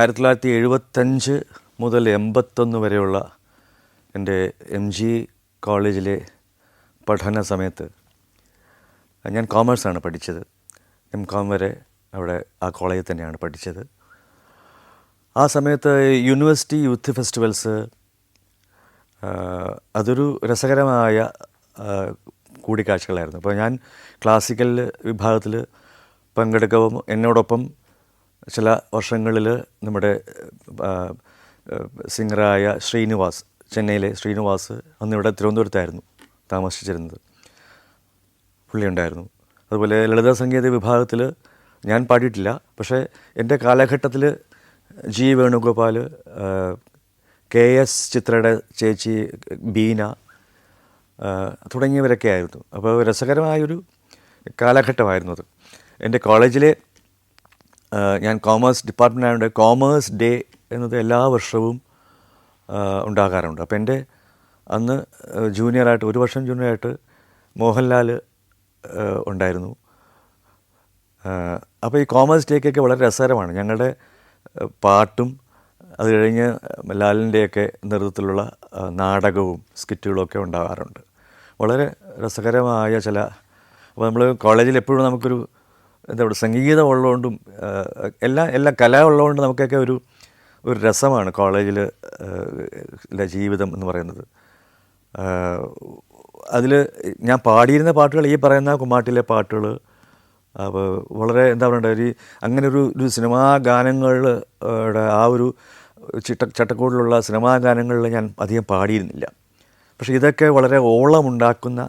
1975 മുതൽ 81 വരെയുള്ള എൻ്റെ MG കോളേജിലെ പഠന സമയത്ത് ഞാൻ കോമേഴ്സാണ് പഠിച്ചത്. MCOM വരെ അവിടെ ആ കോളേജിൽ തന്നെയാണ് പഠിച്ചത്. ആ സമയത്ത് യൂണിവേഴ്സിറ്റി യൂത്ത് ഫെസ്റ്റിവൽസ് അതൊരു രസകരമായ കൂടിക്കാഴ്ചകളായിരുന്നു. അപ്പോൾ ഞാൻ ക്ലാസിക്കൽ വിഭാഗത്തിൽ പങ്കെടുക്കവും എന്നോടൊപ്പം ചില വർഷങ്ങളിൽ നമ്മുടെ സിംഗറായ ശ്രീനിവാസ്, ചെന്നൈയിലെ ശ്രീനിവാസ് അന്നിവിടെ തിരുവനന്തപുരത്തായിരുന്നു താമസിച്ചിരുന്നത്, പുള്ളി ഉണ്ടായിരുന്നു. അതുപോലെ ലളിത സംഗീത വിഭാഗത്തിൽ ഞാൻ പാടിയിട്ടില്ല. പക്ഷേ എൻ്റെ കാലഘട്ടത്തിൽ ജി വേണുഗോപാൽ, KS ചിത്രയുടെ ചേച്ചി ബീന തുടങ്ങിയവരൊക്കെ ആയിരുന്നു. അപ്പോൾ രസകരമായൊരു കാലഘട്ടമായിരുന്നു അത്. എൻ്റെ കോളേജിലെ ഞാൻ കോമേഴ്സ് ഡിപ്പാർട്ട്മെൻ്റ് ആയതുകൊണ്ട് കോമേഴ്സ് ഡേ എന്നത് എല്ലാ വർഷവും ഉണ്ടാകാറുണ്ട്. അപ്പോൾ എൻ്റെ അന്ന് ജൂനിയറായിട്ട്, ഒരു വർഷം ജൂനിയറായിട്ട് മോഹൻലാൽ ഉണ്ടായിരുന്നു. അപ്പോൾ ഈ കോമേഴ്സ് ഡേക്കൊക്കെ വളരെ രസകരമാണ്. ഞങ്ങളുടെ പാട്ടും അത് കഴിഞ്ഞ് ലാലിൻ്റെയൊക്കെ നേതൃത്വത്തിലുള്ള നാടകവും സ്കിറ്റുകളൊക്കെ ഉണ്ടാകാറുണ്ട്. വളരെ രസകരമായ ചില, അപ്പോൾ നമ്മൾ കോളേജിൽ എപ്പോഴും നമുക്കൊരു എന്താ പറയുക, സംഗീതം ഉള്ളതുകൊണ്ടും എല്ലാ കല ഉള്ളതുകൊണ്ട് നമുക്കൊക്കെ ഒരു രസമാണ് കോളേജിൽ ജീവിതം എന്ന് പറയുന്നത്. അതിൽ ഞാൻ പാടിയിരുന്ന പാട്ടുകൾ ഈ പറയുന്ന കുമ്മാട്ടിലെ പാട്ടുകൾ അപ്പോൾ വളരെ എന്താ പറയുക, അങ്ങനെ ഒരു സിനിമാ ഗാനങ്ങളുടെ ആ ഒരു ചട്ടക്കൂടിലുള്ള സിനിമാ ഗാനങ്ങളിൽ ഞാൻ അധികം പാടിയിരുന്നില്ല. പക്ഷേ ഇതൊക്കെ വളരെ ഓളമുണ്ടാക്കുന്ന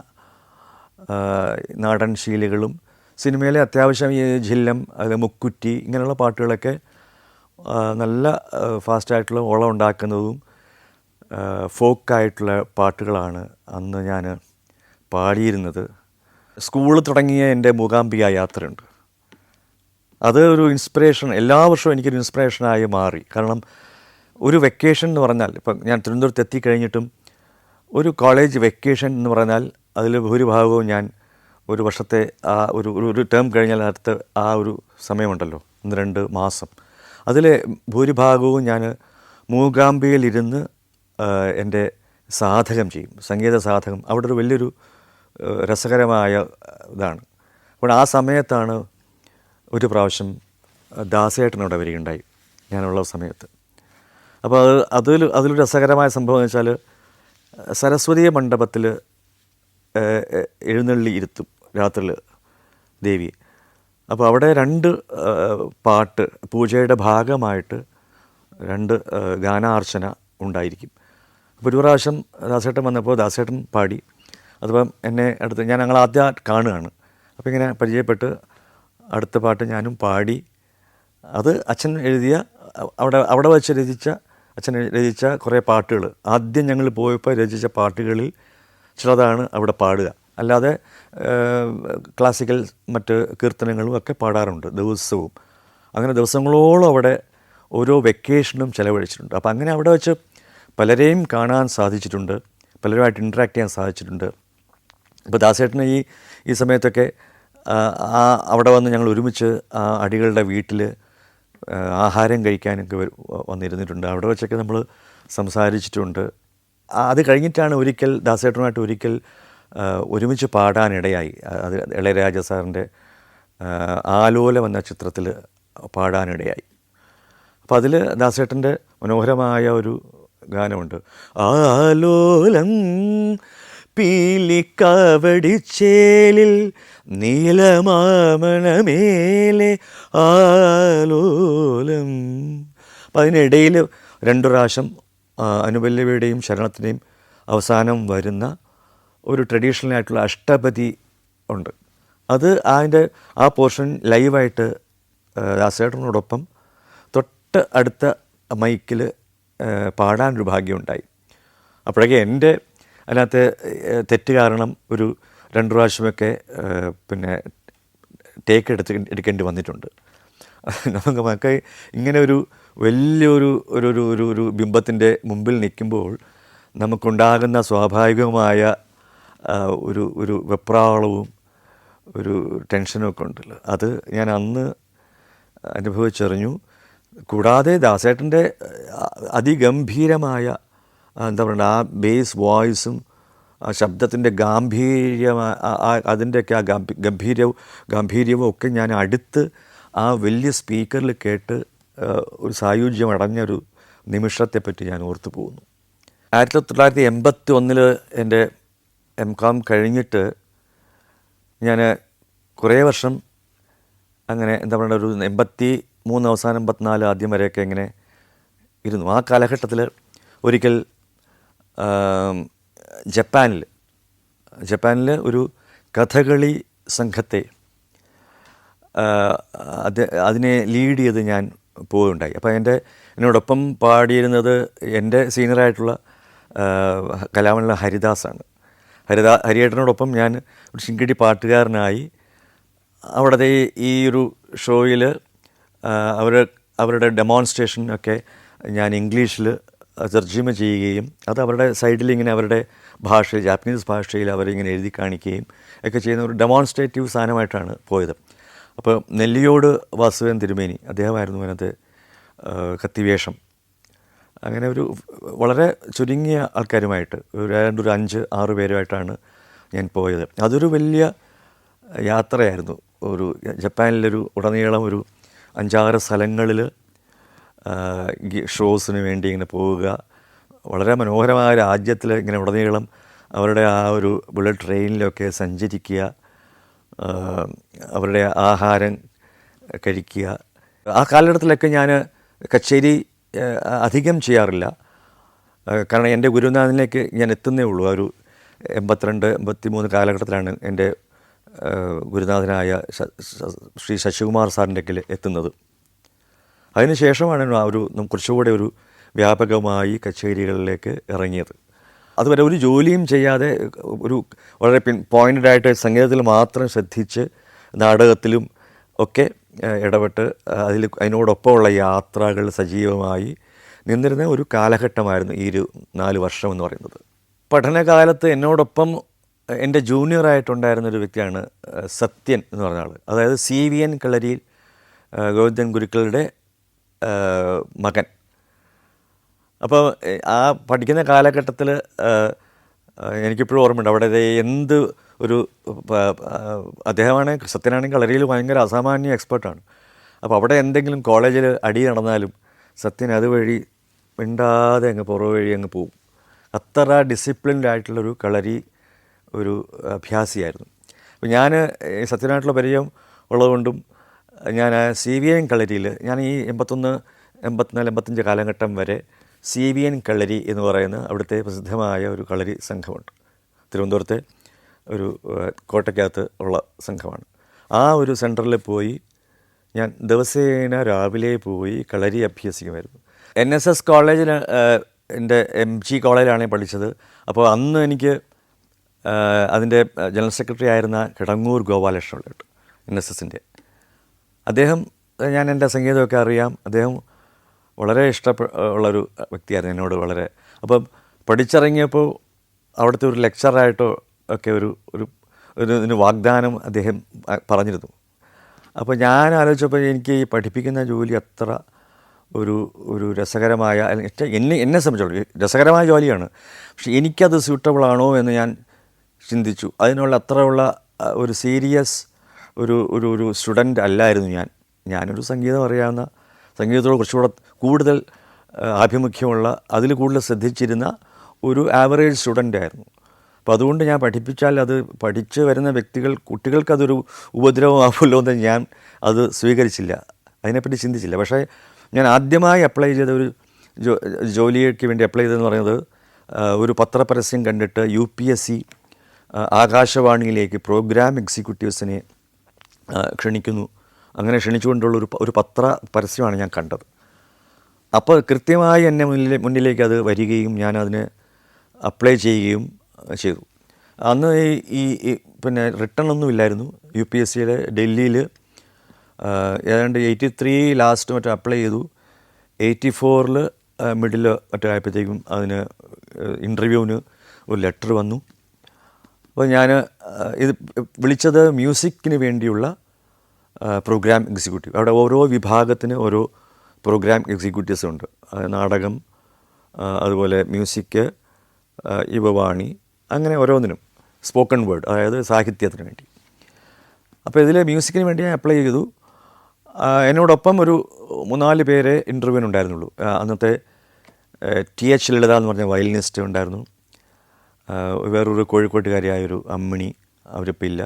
നാടൻ ശീലുകളും സിനിമയിലെ അത്യാവശ്യം ഈ ജില്ലം, അത് മുക്കുറ്റി ഇങ്ങനെയുള്ള പാട്ടുകളൊക്കെ നല്ല ഫാസ്റ്റായിട്ടുള്ള ഓളം ഉണ്ടാക്കുന്നതും ഫോക്കായിട്ടുള്ള പാട്ടുകളാണ് അന്ന് ഞാൻ പാടിയിരുന്നത്. സ്കൂളിൽ തുടങ്ങിയ എൻ്റെ മൂകാംബിക യാത്രയുണ്ട്. അത് ഒരു ഇൻസ്പിറേഷൻ, എല്ലാ വർഷവും എനിക്കൊരു ഇൻസ്പിറേഷനായി മാറി. കാരണം ഒരു വെക്കേഷൻ എന്ന് പറഞ്ഞാൽ, ഇപ്പം ഞാൻ തിരുവനന്തപുരത്ത് എത്തിക്കഴിഞ്ഞിട്ടും ഒരു കോളേജ് വെക്കേഷൻ എന്ന് പറഞ്ഞാൽ അതിൽ ഭൂരിഭാഗവും ഞാൻ ഒരു വർഷത്തെ ആ ഒരു ടേം കഴിഞ്ഞാൽ അടുത്ത ആ ഒരു സമയമുണ്ടല്ലോ, 1-2 മാസം, അതിലെ ഭൂരിഭാഗവും ഞാൻ മൂകാംബികയിലിരുന്ന് എൻ്റെ സാധകം ചെയ്യും, സംഗീത സാധകം. അവിടെ ഒരു വലിയൊരു രസകരമായ ഇതാണ്. അപ്പോൾ ആ സമയത്താണ് ഒരു പ്രാവശ്യം ദാസേട്ടനോടെ വരികയുണ്ടായി ഞാനുള്ള സമയത്ത്. അപ്പോൾ അതിലൊരു രസകരമായ സംഭവം എന്ന് വെച്ചാൽ, സരസ്വതി മണ്ഡപത്തിൽ എഴുന്നള്ളി ഇരുത്തും രാത്രിയിൽ ദേവി. അപ്പോൾ അവിടെ 2 പാട്ട് പൂജയുടെ ഭാഗമായിട്ട് 2 ഗാനാർച്ചന ഉണ്ടായിരിക്കും. അപ്പോൾ ഒരു പ്രാവശ്യം ദാസേട്ടൻ വന്നപ്പോൾ ദാസേട്ടൻ പാടി. അതിപ്പം എന്നെ അടുത്ത്, ഞങ്ങൾ ആദ്യം കാണുകയാണ്. അപ്പോൾ ഇങ്ങനെ പരിചയപ്പെട്ട് അടുത്ത പാട്ട് ഞാനും പാടി. അത് അച്ഛൻ എഴുതിയ, അവിടെ വെച്ച് അച്ഛൻ രചിച്ച കുറേ പാട്ടുകൾ, ആദ്യം ഞങ്ങൾ പോയപ്പോൾ രചിച്ച പാട്ടുകളിൽ ചിലതാണ് അവിടെ പാടുക. അല്ലാതെ ക്ലാസിക്കൽ മറ്റ് കീർത്തനങ്ങളും ഒക്കെ പാടാറുണ്ട് ദിവസവും. അങ്ങനെ ദിവസങ്ങളോളം അവിടെ ഓരോ വെക്കേഷനും ചിലവഴിച്ചിട്ടുണ്ട്. അപ്പോൾ അങ്ങനെ അവിടെ വെച്ച് പലരെയും കാണാൻ സാധിച്ചിട്ടുണ്ട്, പലരുമായിട്ട് ഇൻട്രാക്ട് ചെയ്യാൻ സാധിച്ചിട്ടുണ്ട്. ഇപ്പോൾ ദാസേട്ടന് ഈ സമയത്തൊക്കെ അവിടെ വന്ന് ഞങ്ങൾ ഒരുമിച്ച് ആ അടികളുടെ വീട്ടിൽ ആഹാരം കഴിക്കാനൊക്കെ വന്നിരുന്നിട്ടുണ്ട്. അവിടെ വെച്ചൊക്കെ നമ്മൾ സംസാരിച്ചിട്ടുണ്ട്. അത് കഴിഞ്ഞിട്ടാണ് ദാസേട്ടനുമായിട്ട് ഒരിക്കൽ ഒരുമിച്ച് പാടാനിടയായി. അത് ഇളയരാജ സാറിൻ്റെ ആലോലം എന്ന ചിത്രത്തിൽ പാടാനിടയായി. അപ്പോൾ അതിൽ ദാസേട്ടൻ്റെ മനോഹരമായ ഒരു ഗാനമുണ്ട്. ആലോലം പീലിക്കാവടിച്ചേലിൽ നീലമാമണമേലെ ആലോലം. അപ്പം അതിനിടയിൽ 2 പ്രാവശ്യം അനുപല്ലവിയുടെയും ശരണത്തിൻ്റെയും അവസാനം വരുന്ന ഒരു ട്രഡീഷണലായിട്ടുള്ള അഷ്ടപതി ഉണ്ട്. അത് അതിൻ്റെ ആ പോർഷൻ ലൈവായിട്ട് ദാസേട്ടനോടൊപ്പം തൊട്ട് അടുത്ത മൈക്കിൽ പാടാനൊരു ഭാഗ്യമുണ്ടായി. അപ്പോഴേക്കും എൻ്റെ അതിനകത്ത് തെറ്റ് കാരണം ഒരു 2 പ്രാവശ്യമൊക്കെ പിന്നെ ടേക്ക് എടുക്കേണ്ടി വന്നിട്ടുണ്ട്. നമുക്ക് ഇങ്ങനെ ഒരു വലിയൊരു ഒരു ബിംബത്തിൻ്റെ മുമ്പിൽ നിൽക്കുമ്പോൾ നമുക്കുണ്ടാകുന്ന സ്വാഭാവികമായ ഒരു വെപ്രാളവും ഒരു ടെൻഷനും ഒക്കെ ഉണ്ടല്ലോ. അത് ഞാൻ അന്ന് അനുഭവിച്ചറിഞ്ഞു. കൂടാതെ ദാസേട്ടൻ്റെ അതിഗംഭീരമായ എന്താ പറയുക ആ ബേസ് വോയിസും ആ ശബ്ദത്തിൻ്റെ അതിൻ്റെയൊക്കെ ആ ഗാംഭീര്യവും ഒക്കെ ഞാൻ അടുത്ത് ആ വലിയ സ്പീക്കറിൽ കേട്ട് ഒരു സായുജ്യം അടഞ്ഞൊരു നിമിഷത്തെപ്പറ്റി ഞാൻ ഓർത്തു പോകുന്നു. 1981 എൻ്റെ MCOM കഴിഞ്ഞിട്ട് ഞാൻ കുറേ വർഷം അങ്ങനെ എന്താ പറയുക ഒരു 83 അവസാനം 84 ആദ്യം വരെയൊക്കെ ഇങ്ങനെ ഇരുന്നു. ആ കാലഘട്ടത്തിൽ ഒരിക്കൽ ജപ്പാനിൽ ഒരു കഥകളി സംഘത്തെ അതിനെ ലീഡ് ചെയ്ത് ഞാൻ പോവുകയുണ്ടായി. അപ്പോൾ എന്നോടൊപ്പം പാടിയിരുന്നത് എൻ്റെ സീനിയറായിട്ടുള്ള കലാമണ്ഡല ഹരിദാസാണ്. ഹരിയേട്ടനോടൊപ്പം ഞാൻ ഒരു ശിങ്കടി പാട്ടുകാരനായി അവിടുത്തെ ഈ ഒരു ഷോയിൽ അവരുടെ ഡെമോൺസ്ട്രേഷനൊക്കെ ഞാൻ ഇംഗ്ലീഷിൽ തർജ്ജിമ ചെയ്യുകയും അത് അവരുടെ സൈഡിൽ ഇങ്ങനെ അവരുടെ ഭാഷയിൽ ജാപ്പനീസ് ഭാഷയിൽ അവരിങ്ങനെ എഴുതി കാണിക്കുകയും ഒക്കെ ചെയ്യുന്ന ഒരു ഡെമോൺസ്ട്രേറ്റീവ് സാധനമായിട്ടാണ് പോയത്. അപ്പോൾ നെല്ലിയോട് വാസുദേവൻ തിരുമേനി അദ്ദേഹമായിരുന്നു അതിനകത്ത് കത്തിവേഷം. അങ്ങനെ ഒരു വളരെ ചുരുങ്ങിയ ആൾക്കാരുമായിട്ട് ഒരു 5-6 പേരുമായിട്ടാണ് ഞാൻ പോയത്. അതൊരു വലിയ യാത്രയായിരുന്നു. ജപ്പാനിലൊരു ഉടനീളം ഒരു 5-6 സ്ഥലങ്ങളിൽ ഷോസിന് വേണ്ടി ഇങ്ങനെ പോവുക. വളരെ മനോഹരമായ രാജ്യത്തിൽ ഇങ്ങനെ ഉടനീളം അവരുടെ ആ ഒരു ബുള്ളറ്റ് ട്രെയിനിലൊക്കെ സഞ്ചരിക്കുക, അവരുടെ ആഹാരം കഴിക്കുക. ആ കാലഘട്ടത്തിലൊക്കെ ഞാൻ കച്ചേരി അധികം ചെയ്യാറില്ല. കാരണം എൻ്റെ ഗുരുനാഥനിലേക്ക് ഞാൻ എത്തുന്നേ ഉള്ളൂ. ഒരു 82-83 കാലഘട്ടത്തിലാണ് എൻ്റെ ഗുരുനാഥനായ ശ്രീ ശശികുമാർ സാറിൻ്റെ അടുക്കൽ എത്തുന്നത്. അതിന് ശേഷമാണ് കുറച്ചുകൂടെ ഒരു വ്യാപകമായി കച്ചേരികളിലേക്ക് ഇറങ്ങിയത്. അതുവരെ ഒരു ജോലിയും ചെയ്യാതെ വളരെ പോയിൻ്റഡായിട്ട് സംഗീതത്തിൽ മാത്രം ശ്രദ്ധിച്ച് നാടകത്തിലും ഒക്കെ ഇടപെട്ട് അതിനോടൊപ്പമുള്ള യാത്രകൾ സജീവമായി നിന്നിരുന്ന ഒരു കാലഘട്ടമായിരുന്നു ഈ 4 വർഷം എന്ന് പറയുന്നത്. പഠനകാലത്ത് എന്നോടൊപ്പം എൻ്റെ ജൂനിയറായിട്ടുണ്ടായിരുന്നൊരു വ്യക്തിയാണ് സത്യൻ എന്ന് പറഞ്ഞ ആൾ. അതായത് CVN കളരിയിൽ ഗോവിന്ദൻ ഗുരുക്കളുടെ മകൻ. അപ്പോൾ ആ പഠിക്കുന്ന കാലഘട്ടത്തിൽ എനിക്കിപ്പോഴും ഓർമ്മയുണ്ട്. അവിടെ സത്യനാണെങ്കിൽ കളരിയിൽ ഭയങ്കര അസാമാന്യ എക്സ്പേർട്ടാണ്. അപ്പോൾ അവിടെ എന്തെങ്കിലും കോളേജിൽ അടി നടന്നാലും സത്യൻ അതുവഴി മിണ്ടാതെ അങ്ങ് പുറവഴി അങ്ങ് പോവും. അത്ര ഡിസിപ്ലിൻഡ് ആയിട്ടുള്ളൊരു കളരി ഒരു അഭ്യാസിയായിരുന്നു. അപ്പോൾ ഞാൻ സത്യനായിട്ടുള്ള പരിചയം ഉള്ളതുകൊണ്ടും ഞാൻ CVN കളരിയിൽ ഞാൻ ഈ 81, 84, 85 കാലഘട്ടം വരെ CVN കളരി എന്ന് പറയുന്ന അവിടുത്തെ പ്രസിദ്ധമായ ഒരു കളരി സംഘമുണ്ട്. തിരുവനന്തപുരത്തെ ഒരു കോട്ടയ്ക്കകത്ത് ഉള്ള സംഘമാണ്. ആ ഒരു സെൻറ്ററിൽ പോയി ഞാൻ ദിവസേന രാവിലെ പോയി കളരി അഭ്യസിക്കുമായിരുന്നു. NSS കോളേജിൽ എൻ്റെ MG കോളേജിലാണ് പഠിച്ചത്. അപ്പോൾ അന്ന് എനിക്ക് അതിൻ്റെ ജനറൽ സെക്രട്ടറി ആയിരുന്ന കിടങ്ങൂർ ഗോപാലകൃഷ്ണൻ NSSൻ്റെ ഞാൻ എൻ്റെ സംഗീതമൊക്കെ അറിയാം. അദ്ദേഹം വളരെ ഉള്ളൊരു വ്യക്തിയായിരുന്നു എന്നോട് വളരെ. അപ്പം പഠിച്ചിറങ്ങിയപ്പോൾ അവിടുത്തെ ഒരു ലെക്ചറായിട്ടോ ഒക്കെ ഒരു വാഗ്ദാനം അദ്ദേഹം പറഞ്ഞിരുന്നു. അപ്പോൾ ഞാൻ ആലോചിച്ചപ്പോൾ എനിക്ക് ഈ പഠിപ്പിക്കുന്ന ജോലി അത്ര ഒരു രസകരമായ എന്നെ സംബന്ധിച്ചോളൂ രസകരമായ ജോലിയാണ്. പക്ഷെ എനിക്കത് സ്യൂട്ടബിളാണോ എന്ന് ഞാൻ ചിന്തിച്ചു. അത്രയുള്ള ഒരു സീരിയസ് ഒരു സ്റ്റുഡൻ്റ് അല്ലായിരുന്നു ഞാനൊരു സംഗീതം അറിയാവുന്ന, സംഗീതത്തോട് കുറച്ചുകൂടെ കൂടുതൽ ആഭിമുഖ്യമുള്ള, അതിൽ കൂടുതൽ ശ്രദ്ധിച്ചിരുന്ന ഒരു ആവറേജ് സ്റ്റുഡൻ്റായിരുന്നു. അപ്പോൾ അതുകൊണ്ട് ഞാൻ പഠിപ്പിച്ചാൽ അത് പഠിച്ച് വരുന്ന കുട്ടികൾക്കതൊരു ഉപദ്രവമാവുമല്ലോ എന്ന് ഞാൻ അത് സ്വീകരിച്ചില്ല, അതിനെപ്പറ്റി ചിന്തിച്ചില്ല. പക്ഷേ ഞാൻ ആദ്യമായി അപ്ലൈ ചെയ്ത ഒരു ജോലിക്ക് വേണ്ടി അപ്ലൈ ചെയ്തതെന്ന് പറയുന്നത് ഒരു പത്രപരസ്യം കണ്ടിട്ട് UPSC ആകാശവാണിയിലേക്ക് പ്രോഗ്രാം എക്സിക്യൂട്ടീവ്സിനെ ക്ഷണിക്കുന്നു. അങ്ങനെ ക്ഷണിച്ചുകൊണ്ടുള്ള ഒരു പത്ര പരസ്യമാണ് ഞാൻ കണ്ടത്. അപ്പോൾ കൃത്യമായി എന്നെ മുന്നിലേക്ക് അത് വരികയും ഞാൻ അതിന് അപ്ലൈ ചെയ്യുകയും ചെയ്തു. അന്ന് പിന്നെ റിട്ടേൺ ഒന്നും ഇല്ലായിരുന്നു. UPSCയുടെ ഡൽഹിയിൽ ഏതാണ്ട് 83 ലാസ്റ്റ് മറ്റോ അപ്ലൈ ചെയ്തു. 84 മിഡിൽ മറ്റോ ആയപ്പോഴത്തേക്കും അതിന് ഇൻ്റർവ്യൂവിന് ഒരു ലെറ്റർ വന്നു. അപ്പോൾ ഞാൻ ഇത് വിളിച്ചത് മ്യൂസിക്കിന് വേണ്ടിയുള്ള പ്രോഗ്രാം എക്സിക്യൂട്ടീവ്. അവിടെ ഓരോ വിഭാഗത്തിന് ഓരോ പ്രോഗ്രാം എക്സിക്യൂട്ടീവ്സും ഉണ്ട്. നാടകം, അതുപോലെ മ്യൂസിക്, യുവവാണി, അങ്ങനെ ഓരോന്നിനും സ്പോക്കൺ വേർഡ്, അതായത് സാഹിത്യത്തിന് വേണ്ടി. അപ്പോൾ ഇതിൽ മ്യൂസിക്കിന് വേണ്ടി ഞാൻ അപ്ലൈ ചെയ്തു. എന്നോടൊപ്പം ഒരു 3-4 പേരെ ഇൻ്റർവ്യൂവിന് ഉണ്ടായിരുന്നുള്ളൂ. അന്നത്തെ TH ലളിത എന്ന് പറഞ്ഞ വയലിനിസ്റ്റ് ഉണ്ടായിരുന്നു. വേറൊരു കോഴിക്കോട്ടുകാരിയായൊരു അമ്മിണി, അവരിപ്പോൾ ഇല്ല.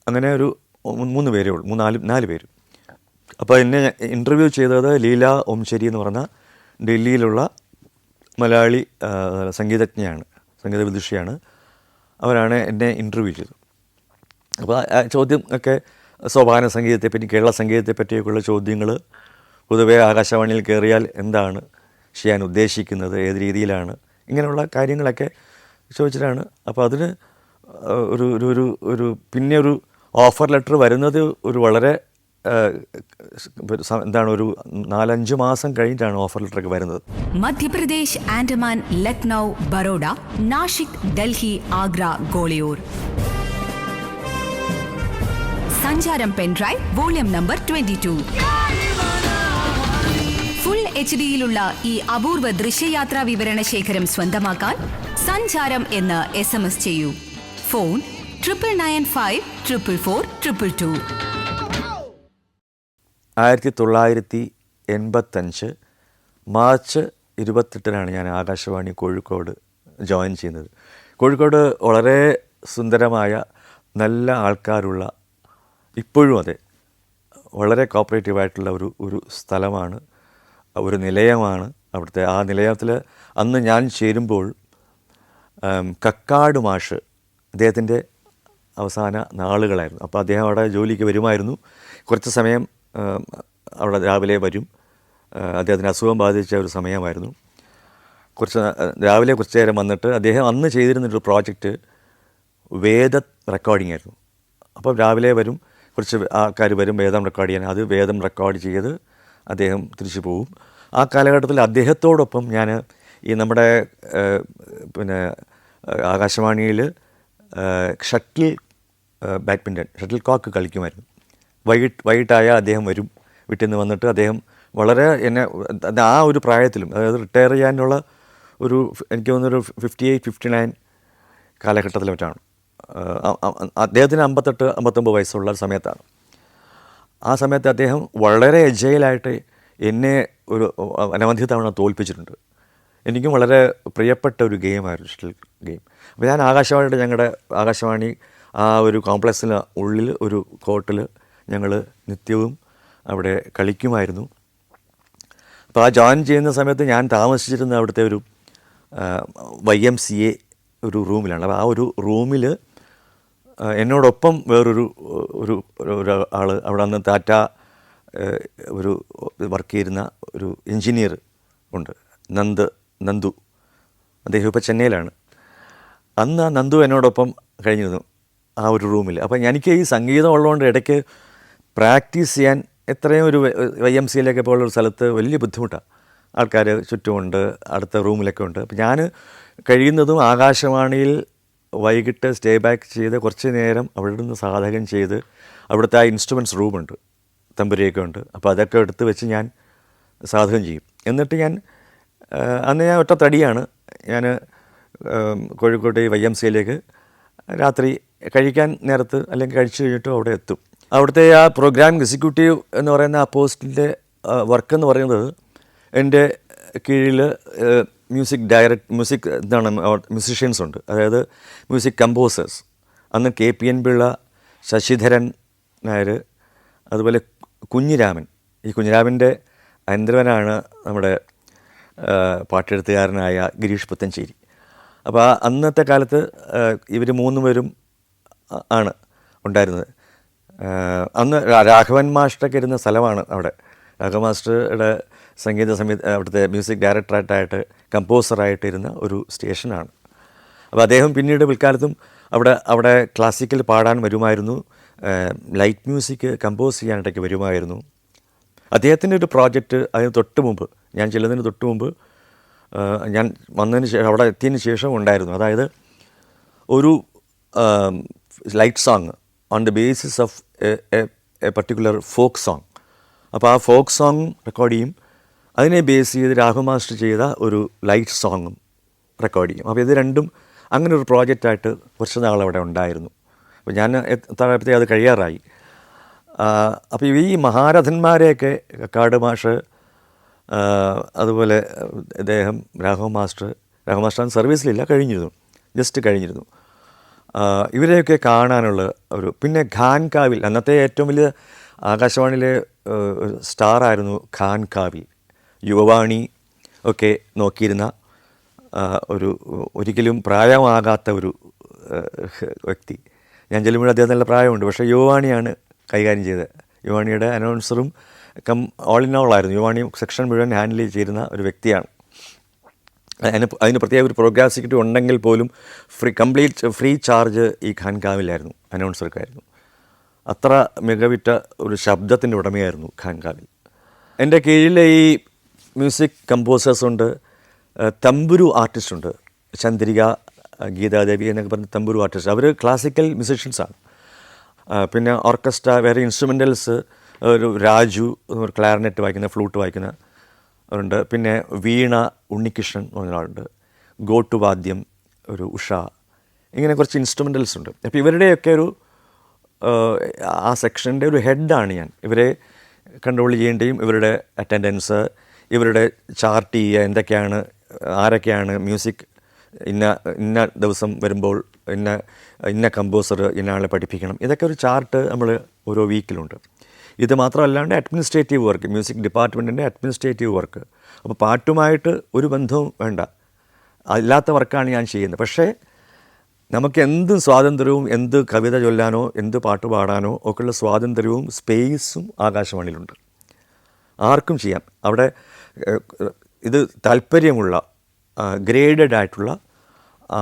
അങ്ങനെ ഒരു 3 പേരേ ഉള്ളൂ, 4 പേര്. അപ്പോൾ എന്നെ ഇൻ്റർവ്യൂ ചെയ്തത് ലീല ഓംശേരി എന്ന് പറഞ്ഞ ഡൽഹിയിലുള്ള മലയാളി സംഗീതജ്ഞയാണ്, സംഗീത വിദുഷിയാണ്. അവരാണ് എന്നെ ഇൻ്റർവ്യൂ ചെയ്തത്. അപ്പോൾ ആ ചോദ്യം ഒക്കെ സോപാന സംഗീതത്തെപ്പറ്റി, കേരള സംഗീതത്തെപ്പറ്റിയൊക്കെയുള്ള ചോദ്യങ്ങൾ, പൊതുവേ ആകാശവാണിയിൽ കയറിയാൽ എന്താണ് ചെയ്യാൻ ഉദ്ദേശിക്കുന്നത്, ഏത് രീതിയിലാണ്, ഇങ്ങനെയുള്ള കാര്യങ്ങളൊക്കെ ചോദിച്ചിട്ടാണ്. അപ്പോൾ അതിന് ഒരു ഒരു ഒരു പിന്നെ ഒരു ഓഫർ ലെറ്റർ വരുന്നത് ഒരു വളരെ എന്താണ് ഒരു 4-5 മാസം കഴിഞ്ഞിട്ടാണ് ഓഫർ ലെറ്ററൊക്കെ വരുന്നത്. മധ്യപ്രദേശ്, ആൻഡമാൻ, ലക്നൗ, ബറോഡ, നാഷിക്, ഡൽഹി, ആഗ്ര, ഗോളിയോർ. സഞ്ചാരം പെൻഡ്രൈവ് വോള്യം നമ്പർ 22. ഫുൾ HD-യിലുള്ള ഈ അപൂർവ ദൃശ്യയാത്രാ വിവരണ ശേഖരം സ്വന്തമാക്കാൻ സഞ്ചാരം എന്ന് SMS ചെയ്യൂ. ഫോൺ 9995444222. 1985 മാർച്ച് 28 ഞാൻ ആകാശവാണി കോഴിക്കോട് ജോയിൻ ചെയ്യുന്നത്. കോഴിക്കോട് വളരെ സുന്ദരമായ നല്ല ആൾക്കാരുള്ള, ഇപ്പോഴും അതെ, വളരെ കോപ്പറേറ്റീവായിട്ടുള്ള ഒരു സ്ഥലമാണ്, ഒരു നിലയമാണ് അവിടുത്തെ. ആ നിലയത്തിൽ അന്ന് ഞാൻ ചേരുമ്പോൾ കക്കാട് മാഷ് അദ്ദേഹത്തിൻ്റെ അവസാന നാളുകളായിരുന്നു. അപ്പോൾ അദ്ദേഹം അവിടെ ജോലിക്ക് വരുമായിരുന്നു. കുറച്ച് സമയം അവിടെ രാവിലെ വരും. അദ്ദേഹത്തിന് അസുഖം ബാധിച്ച ഒരു സമയമായിരുന്നു. രാവിലെ കുറച്ച് നേരം വന്നിട്ട് അദ്ദേഹം അന്ന് ചെയ്തിരുന്നൊരു പ്രോജക്റ്റ് വേദ റെക്കോർഡിംഗ് ആയിരുന്നു. അപ്പോൾ രാവിലെ വരും, കുറച്ച് ആൾക്കാർ വരും വേദം റെക്കോർഡ് ചെയ്യാൻ. അത് വേദം റെക്കോർഡ് ചെയ്ത് അദ്ദേഹം തിരിച്ചു പോകും. ആ കാലഘട്ടത്തിൽ അദ്ദേഹത്തോടൊപ്പം ഞാൻ ഈ നമ്മുടെ പിന്നെ ആകാശവാണിയിൽ ഷട്ടിൽ കോക്ക് കളിക്കുമായിരുന്നു. വൈകിട്ടായാൽ അദ്ദേഹം വരും, വീട്ടിൽ നിന്ന് വന്നിട്ട് അദ്ദേഹം വളരെ എന്നെ ആ ഒരു പ്രായത്തിലും, അതായത് റിട്ടയർ ചെയ്യാനുള്ള ഒരു എനിക്ക് തോന്നുന്നൊരു 58-59 കാലഘട്ടത്തിൽ മറ്റാണ്. അദ്ദേഹത്തിന് 58-59 വയസ്സുള്ള സമയത്താണ്. ആ സമയത്ത് അദ്ദേഹം വളരെ എജൈലായിട്ട് എന്നെ ഒരു അനവധി തവണ തോൽപ്പിച്ചിട്ടുണ്ട്. എനിക്കും വളരെ പ്രിയപ്പെട്ട ഒരു ഗെയിമായിരുന്നു ഷട്ടിൽ ഗെയിം. അപ്പോൾ ഞാൻ ഞങ്ങളുടെ ആകാശവാണി ആ ഒരു കോംപ്ലക്സിന് ഉള്ളിൽ ഒരു കോർട്ടിൽ ഞങ്ങൾ നിത്യവും അവിടെ കളിക്കുമായിരുന്നു. അപ്പോൾ ആ ജോയിൻ ചെയ്യുന്ന സമയത്ത് ഞാൻ താമസിച്ചിരുന്ന അവിടുത്തെ ഒരു YMCA ഒരു റൂമിലാണ്. അപ്പോൾ ആ ഒരു റൂമിൽ എന്നോടൊപ്പം വേറൊരു ആൾ അവിടെ അന്ന് ടാറ്റ ഒരു വർക്ക് ചെയ്യുന്ന ഒരു എൻജിനീയർ ഉണ്ട്, നന്ദു. അദ്ദേഹം ഇപ്പോൾ ചെന്നൈയിലാണ്. അന്ന് ആ നന്ദു എന്നോടൊപ്പം കഴിഞ്ഞിരുന്നു ആ ഒരു റൂമിൽ. അപ്പോൾ എനിക്ക് ഈ സംഗീതം ഉള്ളതുകൊണ്ട് ഇടയ്ക്ക് പ്രാക്ടീസ് ചെയ്യാൻ എത്രയും ഒരു YMCA പോലുള്ളൊരു സ്ഥലത്ത് വലിയ ബുദ്ധിമുട്ടാണ്. ആൾക്കാർ ചുറ്റുമുണ്ട്, അടുത്ത റൂമിലൊക്കെ ഉണ്ട്. അപ്പോൾ ഞാൻ കഴിയുന്നതും ആകാശവാണിയിൽ വൈകിട്ട് സ്റ്റേ ബാക്ക് ചെയ്ത് കുറച്ച് നേരം അവിടെ നിന്ന് സാധകം ചെയ്ത്, അവിടുത്തെ ആ ഇൻസ്ട്രുമെൻറ്റ്സ് റൂമുണ്ട്, തമ്പുരയൊക്കെ ഉണ്ട്. അപ്പോൾ അതൊക്കെ എടുത്ത് വെച്ച് ഞാൻ സാധകം ചെയ്യും. എന്നിട്ട് അന്ന് ഞാൻ ഒറ്റ തടിയാണ്. ഞാൻ കോഴിക്കോട്ട് YMCA രാത്രി കഴിക്കാൻ നേരത്ത് അല്ലെങ്കിൽ കഴിച്ചു കഴിഞ്ഞിട്ട് അവിടെ എത്തും. അവിടുത്തെ ആ പ്രോഗ്രാം എക്സിക്യൂട്ടീവ് എന്ന് പറയുന്ന ആ പോസ്റ്റിൻ്റെ വർക്ക് എന്ന് പറയുന്നത്, എൻ്റെ കീഴിൽ മ്യൂസിഷ്യൻസ് ഉണ്ട്, അതായത് മ്യൂസിക് കമ്പോസേഴ്സ്. അന്ന് KPN പിള്ള, ശശിധരൻ നായർ, അതുപോലെ കുഞ്ഞിരാമൻ. ഈ കുഞ്ഞിരാമൻ്റെ അനന്തരവനാണ് നമ്മുടെ പാട്ടെഴുത്തുകാരനായ ഗിരീഷ് പുത്തഞ്ചേരി. അപ്പോൾ അന്നത്തെ കാലത്ത് ഇവർ 3 പേരും ആണ് ഉണ്ടായിരുന്നത്. അന്ന് രാഘവൻ മാസ്റ്ററൊക്കെ ഇരുന്ന സ്ഥലമാണ് അവിടെ. രാഘവൻ മാസ്റ്ററുടെ അവിടുത്തെ മ്യൂസിക് ഡയറക്ടറായിട്ട് കമ്പോസറായിട്ട് ഇരുന്ന ഒരു സ്റ്റേഷനാണ്. അപ്പോൾ അദ്ദേഹം പിന്നീട് പിൽക്കാലത്തും അവിടെ ക്ലാസിക്കൽ പാടാൻ വരുമായിരുന്നു, ലൈറ്റ് മ്യൂസിക് കമ്പോസ് ചെയ്യാനായിട്ടൊക്കെ വരുമായിരുന്നു. അദ്ദേഹത്തിൻ്റെ ഒരു പ്രോജക്റ്റ് അതിന് തൊട്ട് മുമ്പ്, ഞാൻ ചെല്ലുന്നതിന് തൊട്ട് മുമ്പ്, ഞാൻ വന്നതിന് ശേഷം, അവിടെ എത്തിയതിന് ശേഷം ഉണ്ടായിരുന്നു. അതായത് ഒരു light song on the basis of A particular folk song. അപ്പോൾ ആ ഫോക്ക് സോങ് റെക്കോർഡ് ചെയ്യും, അതിനെ ബേസ് ചെയ്ത് രാഘവ മാസ്റ്റർ ചെയ്ത ഒരു ലൈറ്റ് സോങ്ങും റെക്കോർഡ് ചെയ്യും. അപ്പോൾ ഇത് രണ്ടും അങ്ങനെ ഒരു പ്രോജക്റ്റായിട്ട് കുറച്ച് നാൾ അവിടെ ഉണ്ടായിരുന്നു. അപ്പോൾ ഞാൻ എത്താഴപ്പോഴത്തേക്ക് അത് കഴിയാറായി. അപ്പോൾ ഈ മഹാരഥന്മാരെയൊക്കെ കക്കാട് മാഷ്, അതുപോലെ അദ്ദേഹം രാഘവ മാസ്റ്റർ സർവീസിലില്ല, കഴിഞ്ഞിരുന്നു, ജസ്റ്റ് കഴിഞ്ഞിരുന്നു. ഇവരെയൊക്കെ കാണാനുള്ള ഒരു, പിന്നെ ഖാൻകാവിൽ അന്നത്തെ ഏറ്റവും വലിയ ആകാശവാണിയിലെ സ്റ്റാറായിരുന്നു ഖാൻകാവിൽ. യുവവാണി ഒക്കെ നോക്കിയിരുന്ന ഒരിക്കലും പ്രായമാകാത്ത ഒരു വ്യക്തി. ഞാൻ ചെല്ലുമ്പോൾ അദ്ദേഹം നല്ല പ്രായമുണ്ട്, പക്ഷേ യുവവാണിയാണ് കൈകാര്യം ചെയ്തത്. യുവാണിയുടെ അനൗൺസറും ഓൾ ഇൻ ഓൾ ആയിരുന്നു. യുവാണി സെക്ഷൻ മുഴുവൻ ഹാൻഡിൽ ചെയ്യുന്ന ഒരു വ്യക്തിയാണ്. അതിന് പ്രത്യേക ഒരു പ്രോഗ്രാം സെക്രട്ടറി ഉണ്ടെങ്കിൽ പോലും കംപ്ലീറ്റ് ഫ്രീ ചാർജ് ഈ ഖാൻകാവിലായിരുന്നു, അനൗൺസർക്കായിരുന്നു. അത്ര മികവിറ്റ ഒരു ശബ്ദത്തിൻ്റെ ഉടമയായിരുന്നു ഖാൻകാവിൽ. എൻ്റെ കീഴിലെ ഈ മ്യൂസിക് കമ്പോസേഴ്സുണ്ട്, തമ്പുരു ആർട്ടിസ്റ്റുണ്ട്, ചന്ദ്രിക, ഗീതാദേവി എന്നൊക്കെ പറഞ്ഞ തമ്പുരു ആർട്ടിസ്റ്റ്. അവർ ക്ലാസിക്കൽ മ്യൂസിഷ്യൻസാണ്. പിന്നെ ഓർക്കസ്ട്ര, വേറെ ഇൻസ്ട്രുമെൻ്റൽസ്, ഒരു രാജു ഒരു ക്ലാരിനെറ്റ് വായിക്കുന്ന, ഫ്ലൂട്ട് വായിക്കുന്ന ഉണ്ട്. പിന്നെ വീണ ഉണ്ണികൃഷ്ണൻ എന്ന് പറഞ്ഞ ആളുണ്ട്, ഗോട്ടുവാദ്യം ഒരു ഉഷ, ഇങ്ങനെ കുറച്ച് ഇൻസ്ട്രുമെൻ്റൽസ് ഉണ്ട്. അപ്പോൾ ഇവരുടെയൊക്കെ ഒരു ആ സെക്ഷൻ്റെ ഒരു ഹെഡാണ് ഞാൻ. ഇവരെ കൺട്രോൾ ചെയ്യേണ്ടിയും ഇവരുടെ അറ്റൻഡൻസ്, ഇവരുടെ ചാർട്ട് ചെയ്യുക, എന്തൊക്കെയാണ് ആരൊക്കെയാണ് മ്യൂസിക് ഇന്ന ദിവസം വരുമ്പോൾ ഇന്ന കമ്പോസർ ഇന്ന ആളെ പഠിപ്പിക്കണം, ഇതൊക്കെ ഒരു ചാർട്ട് നമ്മൾ ഓരോ വീക്കിലുണ്ട്. ഇത് മാത്രമല്ലാണ്ട് അഡ്മിനിസ്ട്രേറ്റീവ് വർക്ക്, മ്യൂസിക് ഡിപ്പാർട്ട്മെൻറ്റിൻ്റെ അഡ്മിനിസ്ട്രേറ്റീവ് വർക്ക്. അപ്പോൾ പാട്ടുമായിട്ട് ഒരു ബന്ധവും വേണ്ട, അല്ലാത്ത വർക്കാണ് ഞാൻ ചെയ്യുന്നത്. പക്ഷേ നമുക്ക് എന്ത് സ്വാതന്ത്ര്യവും, എന്ത് കവിത ചൊല്ലാനോ എന്ത് പാട്ട് പാടാനോ ഒക്കെയുള്ള സ്വാതന്ത്ര്യവും സ്പേസും ആകാശവാണിയിലുണ്ട്. ആർക്കും ചെയ്യാം. അവിടെ ഇത് താല്പര്യമുള്ള ഗ്രേഡഡ് ആയിട്ടുള്ള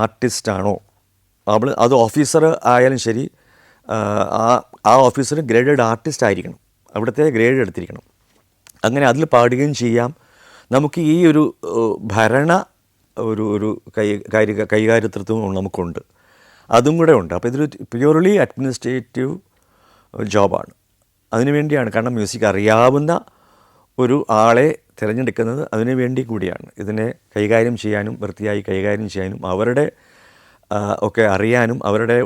ആർട്ടിസ്റ്റാണോ, അത് ഓഫീസർ ആയാലും ശരി, ആ ഓഫീസർ ഗ്രേഡഡ് ആർട്ടിസ്റ്റ് ആയിരിക്കണം, അവിടുത്തെ ഗ്രേഡ് എടുത്തിരിക്കണം. അങ്ങനെ അതിൽ പാടുകയും ചെയ്യാം. നമുക്ക് ഈ ഒരു ഭരണ ഒരു കൈകാര്യത്വവും നമുക്കുണ്ട്, അതും കൂടെ ഉണ്ട്. അപ്പോൾ ഇതൊരു പ്യൂർലി അഡ്മിനിസ്ട്രേറ്റീവ് ജോബാണ്. അതിനുവേണ്ടിയാണ്, കാരണം മ്യൂസിക് അറിയാവുന്ന ഒരു ആളെ തിരഞ്ഞെടുക്കുന്നത് അതിനു വേണ്ടി കൂടിയാണ്. ഇതിനെ കൈകാര്യം ചെയ്യാനും വൃത്തിയായി കൈകാര്യം ചെയ്യാനും അവരുടെ ഒക്കെ അറിയാനും, അവരുടെ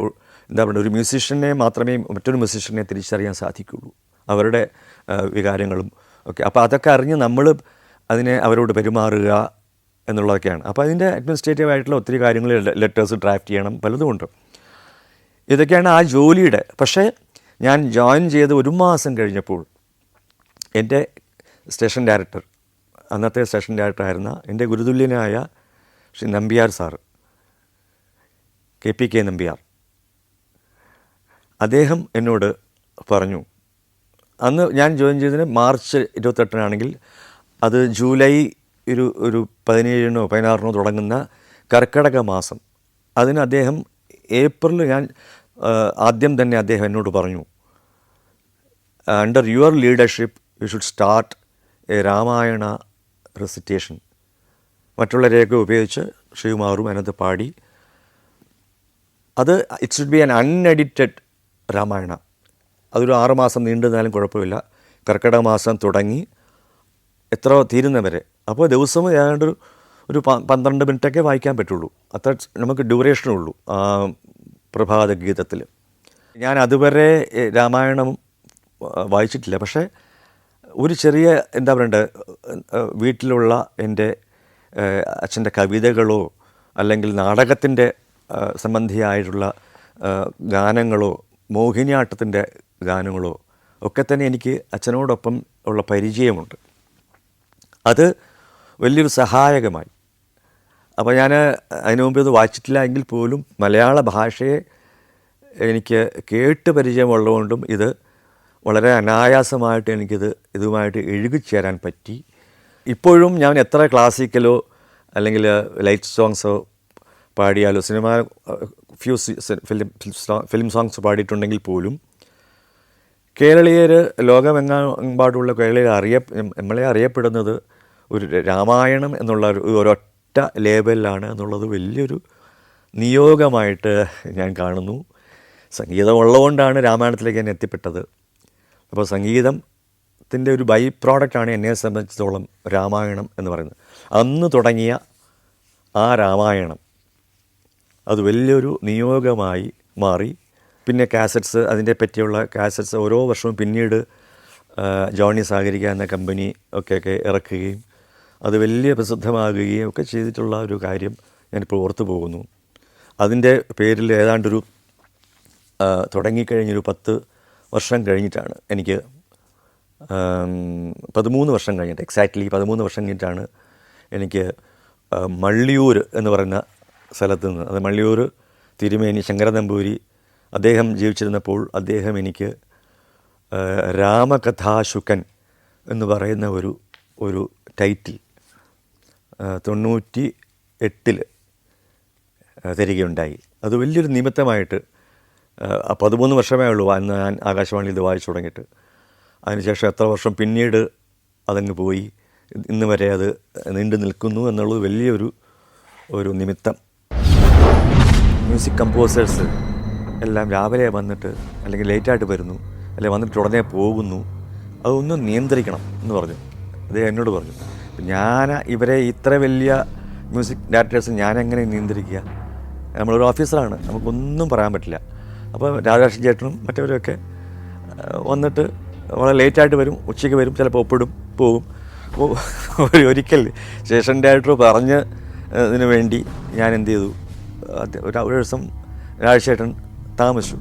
എന്താ പറയുക, ഒരു മ്യൂസീഷ്യനെ മാത്രമേ മറ്റൊരു മ്യൂസീഷ്യനെ തിരിച്ചറിയാൻ സാധിക്കുകയുള്ളൂ, അവരുടെ വികാരങ്ങളും ഒക്കെ. അപ്പോൾ അതൊക്കെ അറിഞ്ഞ് നമ്മൾ അതിനെ അവരോട് പെരുമാറുക എന്നുള്ളതൊക്കെയാണ്. അപ്പോൾ അതിൻ്റെ അഡ്മിനിസ്ട്രേറ്റീവ് ആയിട്ടുള്ള ഒത്തിരി കാര്യങ്ങൾ, ലെറ്റേഴ്സ് ഡ്രാഫ്റ്റ് ചെയ്യണം, പലതുമുണ്ട്. ഇതൊക്കെയാണ് ആ ജോലിയുടെ. പക്ഷേ ഞാൻ ജോയിൻ ചെയ്ത് 1 മാസം കഴിഞ്ഞപ്പോൾ എൻ്റെ സ്റ്റേഷൻ ഡയറക്ടർ, അന്നത്തെ സ്റ്റേഷൻ ഡയറക്ടറായിരുന്ന എൻ്റെ ഗുരുതുല്യനായ ശ്രീ നമ്പ്യാർ സാറ്, KPK നമ്പ്യാർ, അദ്ദേഹം എന്നോട് പറഞ്ഞു, അന്ന് ഞാൻ ജോയിൻ ചെയ്തതിന് മാർച്ച് 28-നാണെങ്കിൽ അത് ജൂലൈ ഒരു 17-നോ 16-നോ തുടങ്ങുന്ന കർക്കിടക മാസം. അതിന് അദ്ദേഹം ഏപ്രിൽ ആദ്യം തന്നെ അദ്ദേഹം എന്നോട് പറഞ്ഞു, under your leadership you should start a Ramayana recitation. മറ്റുള്ളവരെയൊക്കെ ഉപയോഗിച്ച് ശ്രീകുമാറും അതിനകത്ത് പാടി, അത് it should be an unedited Ramayana. അതൊരു 6 മാസം നീണ്ടുനിന്നാലും കുഴപ്പമില്ല. കർക്കിടക മാസം തുടങ്ങി എത്ര തീരുന്നവരെ. അപ്പോൾ ദിവസം ഏതാണ്ട് ഒരു 12 മിനിറ്റൊക്കെ വായിക്കാൻ പറ്റുള്ളൂ, അത്ര നമുക്ക് ഡ്യൂറേഷനുള്ളൂ പ്രഭാത ഗീതത്തിൽ. ഞാൻ അതുവരെ രാമായണം വായിച്ചിട്ടില്ല. പക്ഷേ ഒരു ചെറിയ എന്താ പറയണ്ടേ, വീട്ടിലുള്ള എൻ്റെ അച്ഛൻ്റെ കവിതകളോ അല്ലെങ്കിൽ നാടകത്തിൻ്റെ സംബന്ധിയായിട്ടുള്ള ഗാനങ്ങളോ മോഹിനിയാട്ടത്തിൻ്റെ ഗാനങ്ങളോ ഒക്കെ തന്നെ എനിക്ക് അച്ഛനോടൊപ്പം ഉള്ള പരിചയമുണ്ട്. അത് വലിയൊരു സഹായകമായി. അപ്പോൾ ഞാൻ അതിനു മുമ്പ് ഇത് വായിച്ചിട്ടില്ല എങ്കിൽ പോലും മലയാള ഭാഷയെ എനിക്ക് കേട്ട് പരിചയമുള്ളതുകൊണ്ടും ഇത് വളരെ അനായാസമായിട്ട് ഇതുമായിട്ട് ഇഴുകിച്ചേരാൻ പറ്റി. ഇപ്പോഴും ഞാൻ എത്ര ക്ലാസിക്കലോ അല്ലെങ്കിൽ ലൈറ്റ് സോങ്സോ പാടിയാലോ, ഫിലിം സോങ്സ് പാടിയിട്ടുണ്ടെങ്കിൽ പോലും കേരളീയർ, ലോകമെമ്പാടുള്ള കേരളീയർ നമ്മളെ അറിയപ്പെടുന്നത് ഒരു രാമായണം എന്നുള്ള ഒരൊറ്റ ലേബലിലാണ് എന്നുള്ളത് വലിയൊരു നിയോഗമായിട്ട് ഞാൻ കാണുന്നു. സംഗീതം ഉള്ളതുകൊണ്ടാണ് രാമായണത്തിലേക്ക് ഞാൻ എത്തിപ്പെട്ടത്. അപ്പോൾ സംഗീതം ത്തിൻ്റെ ഒരു ബൈ പ്രോഡക്റ്റാണ് എന്നെ സംബന്ധിച്ചിടത്തോളം രാമായണം എന്ന് പറയുന്നത്. അന്ന് തുടങ്ങിയ ആ രാമായണം അത് വലിയൊരു നിയോഗമായി മാറി. പിന്നെ കാസറ്റ്സ്, അതിൻ്റെ പറ്റിയുള്ള കാസറ്റ്സ് ഓരോ വർഷവും പിന്നീട് ജോണി സാഗരിക എന്ന കമ്പനി ഒക്കെ ഇറക്കുകയും അത് വലിയ പ്രസിദ്ധമാകുകയും ഒക്കെ ചെയ്തിട്ടുള്ള ഒരു കാര്യം ഞാനിപ്പോൾ ഓർത്തു പോകുന്നു. അതിൻ്റെ പേരിൽ ഏതാണ്ടൊരു തുടങ്ങിക്കഴിഞ്ഞൊരു 10 വർഷം കഴിഞ്ഞിട്ടാണ് എനിക്ക് 13 വർഷം കഴിഞ്ഞിട്ട്, എക്സാക്ട്ലി 13 വർഷം കഴിഞ്ഞിട്ടാണ് എനിക്ക് മള്ളിയൂർ എന്ന് പറയുന്ന സ്ഥലത്ത് നിന്ന്, അത് മള്ളിയൂർ തിരുമേനി ശങ്കരൻ നമ്പൂരി അദ്ദേഹം ജീവിച്ചിരുന്നപ്പോൾ അദ്ദേഹം എനിക്ക് രാമകഥാശുകൻ എന്ന് പറയുന്ന ഒരു ടൈറ്റിൽ 98 തരികയുണ്ടായി. അത് വലിയൊരു നിമിത്തമായിട്ട് 13 വർഷമേ ഉള്ളൂ അന്ന് ഞാൻ ആകാശവാണിയിൽ ഇത് വായിച്ചു തുടങ്ങിയിട്ട്. അതിനുശേഷം എത്ര വർഷം പിന്നീട് അതങ്ങ് പോയി, ഇന്ന് വരെ അത് നീണ്ടു നിൽക്കുന്നു എന്നുള്ളത് വലിയൊരു നിമിത്തം. മ്യൂസിക് കമ്പോസേഴ്സ് എല്ലാം രാവിലെ വന്നിട്ട് അല്ലെങ്കിൽ ലേറ്റായിട്ട് വരുന്നു, അല്ലെങ്കിൽ വന്നിട്ട് ഉടനെ പോകുന്നു, അതൊന്നും നിയന്ത്രിക്കണം എന്ന് പറഞ്ഞു. അദ്ദേഹം എന്നോട് പറഞ്ഞു. ഞാൻ ഇവരെ ഇത്ര വലിയ മ്യൂസിക് ഡയറക്ടേഴ്സ് ഞാനെങ്ങനെ നിയന്ത്രിക്കുക? നമ്മളൊരു ഓഫീസറാണ്, നമുക്കൊന്നും പറയാൻ പറ്റില്ല. അപ്പോൾ രാധാകൃഷ്ണൻ ചേട്ടനും മറ്റവരൊക്കെ വന്നിട്ട് വളരെ ലേറ്റായിട്ട് വരും, ഉച്ചയ്ക്ക് വരും, ചിലപ്പോൾ ഒപ്പിടും, പോകും. അപ്പോൾ ഒരിക്കൽ സ്റ്റേഷൻ ഡയറക്ടർ പറഞ്ഞതിന് വേണ്ടി ഞാൻ എന്ത് ചെയ്തു, ഒരു ദിവസം രാജശേഖരൻ താമസിച്ചു.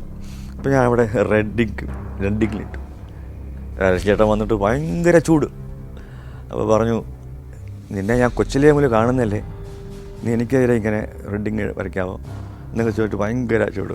അപ്പോൾ ഞാൻ അവിടെ റെഡിങ്ങിലിട്ടു. രാജശേഖരൻ വന്നിട്ട് ഭയങ്കര ചൂട്. അപ്പോൾ പറഞ്ഞു, നിന്നെ ഞാൻ കൊച്ചിലേ മുതൽ കാണുന്നല്ലേ, നീ എനിക്കെതിരെ ഇങ്ങനെ റെഡിങ് വരയ്ക്കാമോ എന്നൊക്കെ ചോദിച്ചിട്ട് ഭയങ്കര ചൂട്.